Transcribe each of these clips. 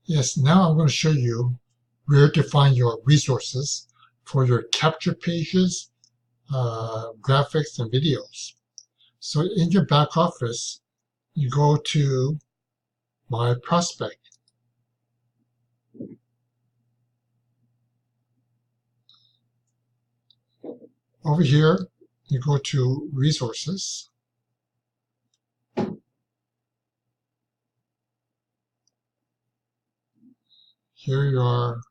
Yes, now I'm going to show you where to find your resources for your capture pages, graphics, and videos. So in your back office, you go to My Prospect. Over here, you go to Resources. Here are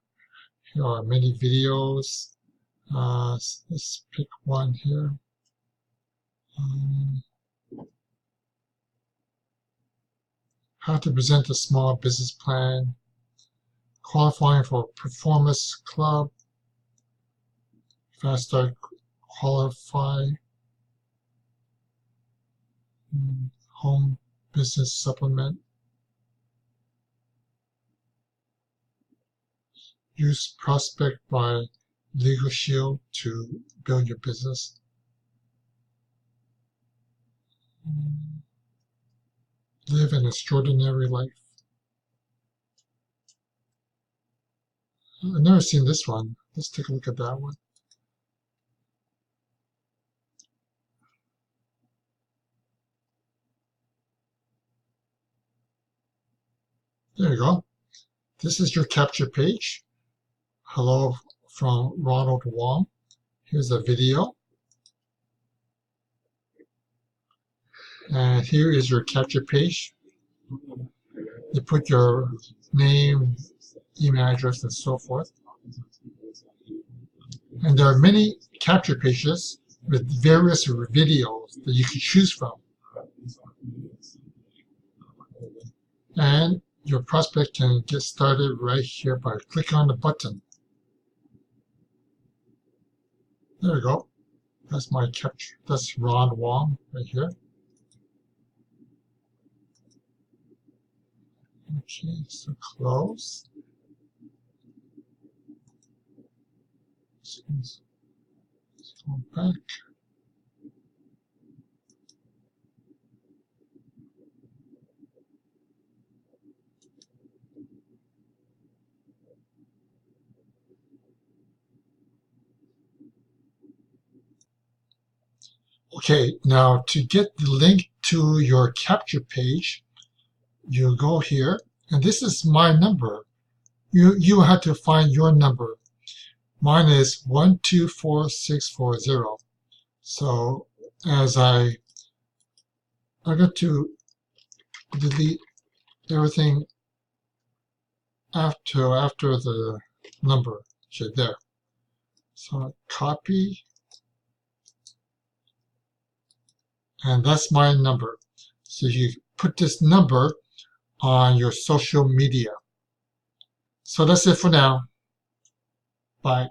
many videos. Let's pick one here. How to present a small business plan, qualifying for Performance Club, Fast Start Qualify, Home Business Supplement, use Prospect by Legal Shield to build your business. Live an extraordinary life. I've never seen this one. Let's take a look at that one. There you go. This is your capture page. Hello from Ronald Wong. Here's a video. And here is your capture page. You put your name, email address, and so forth. And there are many capture pages with various videos that you can choose from. And your prospect can get started right here by clicking on the button. There you go. That's my capture. That's Ron Wong right here. Okay, so close. Let's go back. Okay, now to get the link to your capture page, you go here, and this is my number. You have to find your number. Mine is 124640. So as I got to delete everything after the number. Okay, there. So copy, and that's my number. So you put this number on your social media. So that's it for now. Bye.